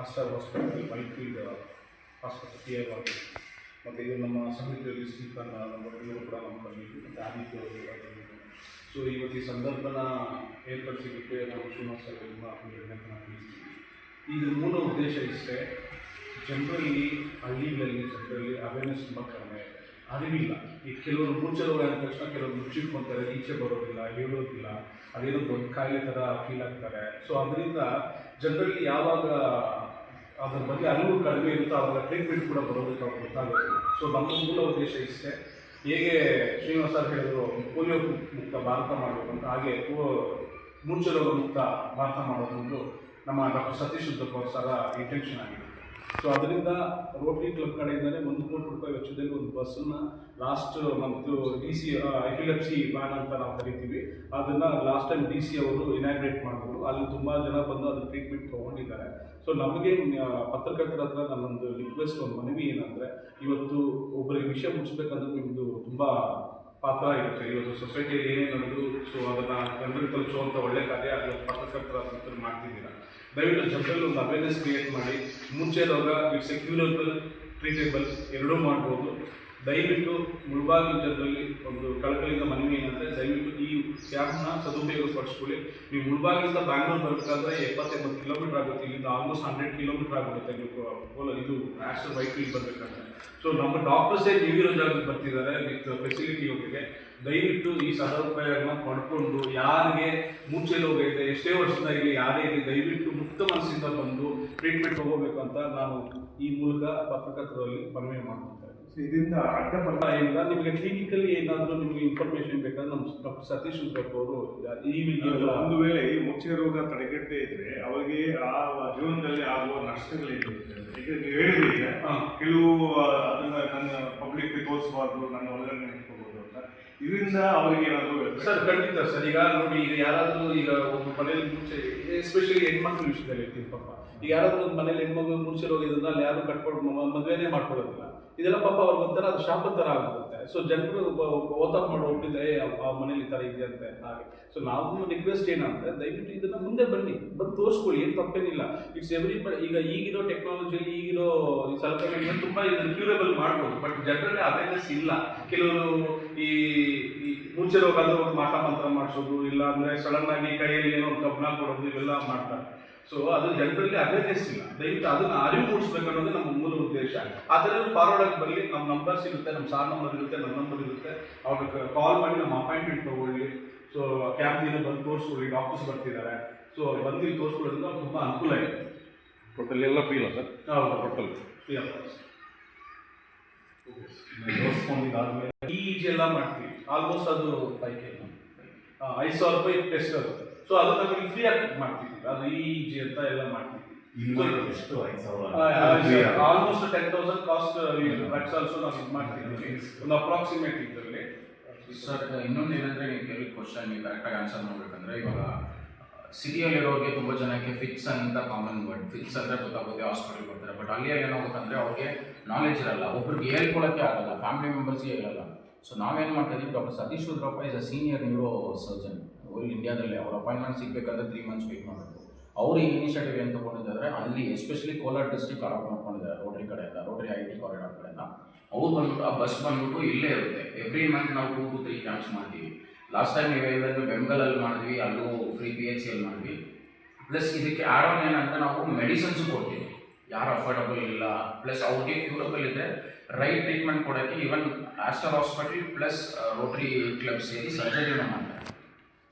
Aster hospital ಮೈಫೀಲ್ಡ್ hospital tear ಆಗಿ ಮತ್ತು ಇದು ನಮ್ಮ ಸಮಿತಿಯಲ್ಲಿ ಸ್ಪೀಕರ್ ಇವರು ಕೂಡ ನಮ್ಮ ಬಂದಿದ್ದು ಮತ್ತು ಆದಿತ್ಯ ಅವರು. ಸೊ ಇವತ್ತು ಈ ಸಂದರ್ಭನ ಏರ್ಪಡಿಸಲಿಕ್ಕೆ ನಾವು ಶ್ರೀನಿವಾಸ್ ಸರ್ ಇದು ಮೂಲ ಉದ್ದೇಶ ಇಷ್ಟೇ. ಜನರಲ್ಲಿ ಹಳ್ಳಿಗಳಲ್ಲಿ ಅವೇರ್ನೆಸ್ ತುಂಬ ಕಡಿಮೆ ಇದೆ, ಅರಿವಿಲ್ಲ. ಈ ಕೆಲವರು ಮುಚ್ಚೋರು ಅಂದ ತಕ್ಷಣ ಕೆಲವರು ಮುಚ್ಚಿಟ್ಕೊತಾರೆ, ಈಚೆ ಬರೋದಿಲ್ಲ, ಹೇಳೋದಿಲ್ಲ, ಅದೇನೋ ದೊಡ್ಡ ಕಾಯಿಲೆ ಥರ ಫೀಲ್ ಆಗ್ತಾರೆ. ಸೊ ಅದರಿಂದ ಜನರಲ್ಲಿ ಯಾವಾಗ ಅದ್ರ ಬಗ್ಗೆ ಅರಿವು ಕಡಿಮೆ ಇರುತ್ತೋ ಅವಾಗ ಟ್ರೀಟ್ಮೆಂಟ್ ಕೂಡ ಬರೋದಕ್ಕೆ ಅವ್ರಿಗೆ ಗೊತ್ತಾಗೋದಿಲ್ಲ. ಸೊ ನಮ್ಮ ಮೂಲ ಉದ್ದೇಶ ಇಷ್ಟೇ. ಹೇಗೆ ಶ್ರೀನಿವಾಸ ಹೇಳಿದ್ರು ಪೋಲಿಯೋ ಮುಕ್ತ ಭಾರತ ಮಾಡಬೇಕು ಅಂತ, ಹಾಗೆ ಮುಚ್ಚರೋಗ ಮುಕ್ತ ಭಾರತ ಮಾಡೋದು ನಮ್ಮ ಡಾಕ್ಟರ್ ಸತೀಶ್ ಉದ್ದಪ್ಪ ಸರ ಇಂಟೆನ್ಷನ್ ಆಗಿದೆ. ಸೊ ಅದರಿಂದ ರೋಟರಿ ಕ್ಲಬ್ ಕಡೆಯಿಂದಲೇ 1 ಕೋಟಿ ರೂಪಾಯಿ ವೆಚ್ಚದಲ್ಲಿ ಒಂದು ಬಸ್ಸನ್ನು last month DC epilepsy van ಅಂತ ನಾವು ಕರಿತೀವಿ, ಅದನ್ನು ಲಾಸ್ಟ್ ಟೈಮ್ DC ಅವರು ಇನಾಗ್ರೇಟ್ ಮಾಡಿದ್ರು. ಅಲ್ಲಿ ತುಂಬ ಜನ ಬಂದು ಅದು ಟ್ರೀಟ್ಮೆಂಟ್ ತೊಗೊಂಡಿದ್ದಾರೆ. ಸೊ ನಮಗೆ ಪತ್ರಕರ್ತರ ಹತ್ರ ನನ್ನೊಂದು ರಿಕ್ವೆಸ್ಟ್, ಒಂದು ಮನವಿ ಏನಂದರೆ, ಇವತ್ತು ಒಬ್ಬರಿಗೆ ವಿಷಯ ಮುಗಿಸ್ಬೇಕಂದ್ರೆ ನಿಮ್ಮದು ತುಂಬ ಪಾತ್ರ ಇರುತ್ತೆ. ಇವತ್ತು ಸೊಸೈಟಿಯಲ್ಲಿ ಏನೇ ನಡೆದು ಸೊ ಅದನ್ನು ಜನರಿಗೆ ತಲುಪಿಸುವಂಥ ಒಳ್ಳೆ ಕಾರ್ಯ ಇವತ್ತು ಪತ್ರಕರ್ತರ ಹತ್ರ ಮಾಡ್ತಿದ್ದೀರಾ. ದಯವಿಟ್ಟು ಜನರಲ್ಲಿ ಒಂದು ಅವೇರ್ನೆಸ್ ಕ್ರಿಯೇಟ್ ಮಾಡಿ. ಮುಂಚೆ ರೋಗ ಇಟ್ಸ್ ಎ ಕ್ಯೂರಬಲ್, ಟ್ರೀಟೇಬಲ್ ಎರಡೂ ಮಾಡ್ಬೋದು. ದಯವಿಟ್ಟು ಮುಳಬಾಗಿಲು ಜನರಲ್ಲಿ ಒಂದು ಕಳಕಳಿಯಿಂದ ಮನವಿ ಏನಂದರೆ, ದಯವಿಟ್ಟು ಈ ಕ್ಯಾಬ್ನ ಸದುಪಯೋಗ ಪಡಿಸ್ಕೊಳ್ಳಿ. ನೀವು ಮುಳಬಾಗಿಲಿಂದ ಬ್ಯಾಂಗ್ಳೂರು ಬರಬೇಕಾದ್ರೆ 70-80 ಕಿಲೋಮೀಟರ್ ಆಗುತ್ತೆ. ಇಲ್ಲಿಂದ ಆಲ್ಮೋಸ್ಟ್ 100 ಕಿಲೋಮೀಟರ್ ಆಗುತ್ತೆ ನೀವು ಇದು ಆಸ್ಟರ್ ವೈಫೀಲ್ಡ್ ಬರಬೇಕಂದ್ರೆ. ಸೊ ನಮ್ಮ ಡಾಕ್ಟರ್ಸೇ ನೀವಿರೋ ಜಾಗಕ್ಕೆ ಬರ್ತಿದ್ದಾರೆ ವಿತ್ ಫೆಸಿಲಿಟಿ ಒಟ್ಟಿಗೆ. ದಯವಿಟ್ಟು ಈ ಸದುಪಯೋಗನ ಪಡ್ಕೊಂಡು ಯಾರಿಗೆ ಮುಂಚೆ ರೋಗ ಇದೆ, ಎಷ್ಟೇ ವರ್ಷದಾಗಿ ಯಾರೇ ಇದೆ, ದಯವಿಟ್ಟು ಮುಕ್ತ ಮನಸ್ಸಿಂದ ಬಂದು ಟ್ರೀಟ್ಮೆಂಟ್ ತಗೋಬೇಕು ಅಂತ ನಾನು ಈ ಮೂಲಕ ಪತ್ರಕರ್ತರಲ್ಲಿ ಮನವಿ ಮಾಡ್ಕೊಳ್ತಾ ಇದ್ದೀನಿ. ಇದರಿಂದ ಅಡ್ಡಪಡಿಂದ ನಿಮಗೆ ಕ್ಲಿನಿಕಲ್ಲಿ ಏನಾದರೂ ನಿಮಗೆ ಇನ್ಫಾರ್ಮೇಷನ್ ಬೇಕಾದ್ರೆ ನಮ್ಮ ಡಾಕ್ಟರ್ ಸತೀಶ್ ಉದ್ದಪ್ಪ ಅವರು ಒಂದು ವೇಳೆ ಈ ಮುಚ್ಚೆ ರೋಗ ತಡೆಗಟ್ಟೆ ಇದ್ರೆ ಅವರಿಗೆ ಆ ಜೀವನದಲ್ಲಿ ಆಗುವ ನಷ್ಟಗಳೇನಿರುತ್ತೆ? ಈಗ ನೀವು ಹೇಳಿದ್ರೆ ಕೆಲವು ಅದನ್ನ ನನ್ನ ಪಬ್ಲಿಕ್ ತೋರಿಸಬಾರ್ದು, ನನ್ನ ಒಳಗಡೆ ಇಟ್ಕೋಬಹುದು ಅಂತ, ಇದರಿಂದ ಅವರಿಗೆ ಏನಾದರೂ ಸರ್? ಖಂಡಿತ ಸರ್. ಈಗ ನೋಡಿ, ಈಗ ಯಾರಾದರೂ ಈಗ ಒಂದು ಮನೆಯಲ್ಲಿ ಮುಂಚೆ, ಎಸ್ಪೆಷಲಿ ಹೆಣ್ಮಕ್ಳ ವಿಷಯದಲ್ಲಿ ಇರ್ತೀವಿ ಪಾಪ. ಈಗ ಯಾರಾದರೂ ಒಂದು ಮನೇಲಿ ಹೆಣ್ಮಕ್ಳು ಮುಂಚೆ ರೋಗಿದ್ರಿಂದ ಅಲ್ಲಿ ಯಾರು ಕಟ್ಕೊಂಡು ಮದುವೆನೇ ಮಾಡ್ಕೊಳ್ಳೋದಿಲ್ಲ. ಇದೆಲ್ಲ ಪಾಪ ಅವ್ರಿಗೆ ಒಂಥರ ಅದು ಶಾಪ ಥರ ಆಗುತ್ತೆ. ಸೊ ಜನರು ಓತಾಪ್ ಮಾಡಿ ಹೋಗ್ತಿದ್ದೆ ಆ ಮನೇಲಿ ಈ ಥರ ಇದೆಯಂತೆ ಹಾಗೆ. ಸೊ ನಾವು ರಿಕ್ವೆಸ್ಟ್ ಏನಂದರೆ, ದಯವಿಟ್ಟು ಇದನ್ನು ಮುಂದೆ ಬಂದು ತೋರಿಸ್ಕೊಳ್ಳಿ, ಏನು ತಪ್ಪೇನಿಲ್ಲ. ಇಟ್ಸ್ ಎವ್ರಿ ಈಗ ಈಗಿರೋ ಟೆಕ್ನಾಲಜಿಯಲ್ಲಿ ಈಗಿರೋ ಈ ಸಲಕರಣೆಗಳನ್ನ ತುಂಬ ಇದನ್ನು ಕ್ಯೂರಬಲ್ ಮಾಡ್ಬೋದು. ಬಟ್ ಜನರಲ್ಲಿ ಅವೇರ್ನೆಸ್ ಇಲ್ಲ. ಕೆಲವರು ಈ ಮುಂಚೆ ರೋಗ ಅಂದರೆ ಒಂದು ಮಾಟ ಮಂತ್ರ ಮಾಡಿಸೋದು, ಇಲ್ಲ ಅಂದರೆ ಸಡನ್ನಾಗಿ ಕೈಯಲ್ಲಿ ಏನೋ ಒಂದು ಕಬ್ಬಣ ಕೊಡೋದು, ಇವೆಲ್ಲ ಮಾಡ್ತಾರೆ. ಸೊ ಅದು ಜನರಲ್ಲಿ ಅವೇರ್ನೆಸ್ ಇಲ್ಲ. ದಯವಿಟ್ಟು ಅದನ್ನು ಅರಿವು ಮೂಡಿಸ್ಬೇಕು ಅನ್ನೋದು ನಮ್ಮ ಮೂಲ ಉದ್ದೇಶ. ಅದರ ಫಾರ್ವರ್ಡ್ ಆಗಿ ಬರಲಿ. ನಮ್ಮ ನಂಬರ್ಸ್ ಇರುತ್ತೆ, ನಮ್ಮ ಸಾರ್ ನಂಬರ್ ಇರುತ್ತೆ, ನನ್ನ ನಂಬರ್ ಇರುತ್ತೆ. ಅವ್ರಿಗೆ ಕಾಲ್ ಮಾಡಿ ನಮ್ಮ ಅಪಾಯಿಂಟ್ಮೆಂಟ್ ತೊಗೊಳ್ಳಿ. ಸೊ ಕ್ಯಾಂಪಿಂದ ಬಂದು ತೋರಿಸ್ಕೊಳ್ಳಿ, ಡಾಕ್ಟರ್ಸ್ ಬರ್ತಿದ್ದಾರೆ. ಸೊ ಬಂದು ತೋರಿಸ್ಕೊಳ್ಳೋದ್ರಿಂದ ತುಂಬ ಅನುಕೂಲ ಇದೆ. ಟೋಟಲ್ ಎಲ್ಲ ಫ್ರೀ ಇಲ್ಲ ಸರ್? ಹೌದು, ಟೋಟಲ್ ಫ್ರೀ ಆಫ್ ಕಾಸ್ಟ್. ತೋರಿಸ್ಕೊಂಡಿದ್ದಾದ್ಮೇಲೆ EEG ಎಲ್ಲ ಮಾಡ್ತೀವಿ. ಆಲ್ಮೋಸ್ಟ್ ಅದು 5,000 ರೂಪಾಯಿ ಟೆಸ್ಟ್ ಆಗುತ್ತೆ. ಸೊ ಅದು ನಮಗೆ ಫ್ರೀ ಆಗಿ ಮಾಡ್ತೀವಿ. ಅದು EEG ಅಂತ ಎಲ್ಲ ಮಾಡ್ತೀವಿ. Almost 10,000 cost. ದಟ್ಸ್ ಆಲ್ಸೋ ನಾವು ಇದು ಮಾಡ್ತೀವಿ ಒಂದು ಅಪ್ರಾಕ್ಸಿಮೇಟ್ ಇದರಲ್ಲಿ. ಸರ್ ಇನ್ನೊಂದು ಏನಂದರೆ, ನೀವು ಕೇಳಿದ ಕ್ವಶನ್ ನೀವು ಕರೆಕ್ಟಾಗಿ ಆನ್ಸರ್ ಮಾಡಬೇಕಂದ್ರೆ, ಇವಾಗ ಸಿಟಿಯಲ್ಲಿರೋರಿಗೆ ತುಂಬ ಜನಕ್ಕೆ ಫಿಕ್ಸ್ ಅಂತ ಕಾಮನ್ ವರ್ಡ್. ಫಿಕ್ಸ್ ಅಂದರೆ ಗೊತ್ತಾಗುತ್ತೆ, ಹಾಸ್ಪಿಟಲ್ ಬರ್ತಾರೆ. ಬಟ್ ಅಲ್ಲಿ ಏನಾಗುತ್ತಂದರೆ ಅವ್ರಿಗೆ ನಾಲೆಜ್ ಇರಲ್ಲ, ಒಬ್ರಿಗೆ ಹೇಳ್ಕೊಳ್ಳೋಕ್ಕೆ ಆಗಲ್ಲ, ಫ್ಯಾಮಿಲಿ ಮೆಂಬರ್ಸ್ಗೆ ಹೇಳಲ್ಲ. ಸೊ ನಾವೇನು ಮಾಡ್ತಾ ಇದ್ದೀವಿ, doctor Satish Uddappa is a senior neuro surgeon all ಇಂಡಿಯಾದಲ್ಲಿ. ಅವ್ರ ಅಪಾಯಿಂಟ್ಮೆಂಟ್ ಸಿಗಬೇಕಾದ್ರೆ 3 months ವೇಟ್ ಮಾಡಬೇಕು. ಅವರು ಈ ಇನಿಷಿಯೇಟಿವ್ ಏನು ತೊಗೊಂಡಿದ್ದಾರೆ, ಅಲ್ಲಿ ಎಸ್ಪೆಷಲಿ ಕೋಲಾರ ಡಿಸ್ಟ್ರಿಕ್ಟ್ ಅಡಾಪ್ಟ್ ಮಾಡ್ಕೊಂಡಿದ್ದಾರೆ ರೋಟರಿ ಕಡೆಯಿಂದ, ರೋಟರಿ IT ಕಾರಿಡಾರ್ ಕಡೆಯಿಂದ. ಅವ್ರು ಬಂದ್ಬಿಟ್ಟು ಆ ಬಸ್ ಬಂದ್ಬಿಟ್ಟು ಇಲ್ಲೇ ಇರುತ್ತೆ. ಎವ್ರಿ ಮಂತ್ ನಾವು 2 to 3 ಕ್ಯಾಂಪ್ಸ್ ಮಾಡ್ತೀವಿ. ಲಾಸ್ಟ್ ಟೈಮ್ ನೀವು ಹೇಳಿದ್ರೆ ಬೆಂಗಲಲ್ಲಿ ಮಾಡಿದ್ವಿ, ಅಲ್ಲೂ ಫ್ರೀ PHCಯಲ್ಲಿ ಮಾಡಿದ್ವಿ. ಪ್ಲಸ್ ಇದಕ್ಕೆ ಆ್ಯಡ್ ಆನ್ ಏನಂತ ನಾವು ಮೆಡಿಸಿನ್ಸು ಕೊಡ್ತೀವಿ, ಯಾರು ಅಫೋರ್ಡಬಲ್ ಇಲ್ಲ. ಪ್ಲಸ್ ಅವ್ರಿಗೆ ಕ್ಯೂರಬಲ್ ಇದೆ, ರೈಟ್ ಟ್ರೀಟ್ಮೆಂಟ್ ಕೊಡೋಕ್ಕೆ even Aster hospital plus Rotary club ಸೇರಿ ಸರ್ಜರಿನ ಮಾಡ್ತಾರೆ.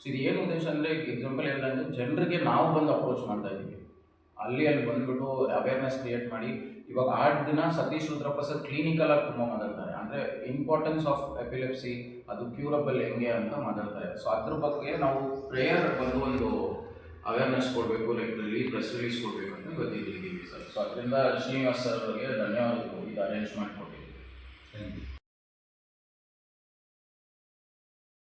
ಸೊ ಇದು ಏನು ಉದ್ದೇಶ ಅಂದರೆ, ಎಕ್ಸಾಂಪಲ್ ಹೇಳಿದಂದರೆ ಜನರಿಗೆ ನಾವು ಬಂದು ಅಪ್ರೋಚ್ ಮಾಡ್ತಾ ಇದ್ದೀವಿ. ಅಲ್ಲಿ ಬಂದುಬಿಟ್ಟು ಅವೇರ್ನೆಸ್ ಕ್ರಿಯೇಟ್ ಮಾಡಿ. ಇವಾಗ 8 ದಿನ ಸತೀಶ್ ಉದ್ದಪ್ಪ ಸರ್ ಕ್ಲಿನಿಕಲಾಗಿ ತುಂಬ ಮಾತಾಡ್ತಾರೆ. ಅಂದರೆ ಇಂಪಾರ್ಟೆನ್ಸ್ ಆಫ್ ಎಪಿಲೆಪ್ಸಿ, ಅದು ಕ್ಯೂರಬಲ್ ಹೆಂಗೆ ಅಂತ ಮಾತಾಡ್ತಾರೆ. ಸೊ ಅದ್ರ ಬಗ್ಗೆ ನಾವು ಪ್ರೇಯರ್ ಬಂದು ಒಂದು ಅವೇರ್ನೆಸ್ ಕೊಡಬೇಕು, ಲೈಕ್ ಪ್ರೆಸ್ ರಿಲೀಸ್ ಕೊಡಬೇಕು ಅಂತ ಗೊತ್ತಿದ್ದೀವಿ ಸರ್. ಸೊ ಅದರಿಂದ ಶ್ರೀನಿವಾಸ್ ಸರ್ ಅವರಿಗೆ ಧನ್ಯವಾದಗಳು, ಇದು ಅರೇಂಜ್ ಮಾಡಿಕೊಟ್ಟಿದ್ದೀವಿ. Thank you.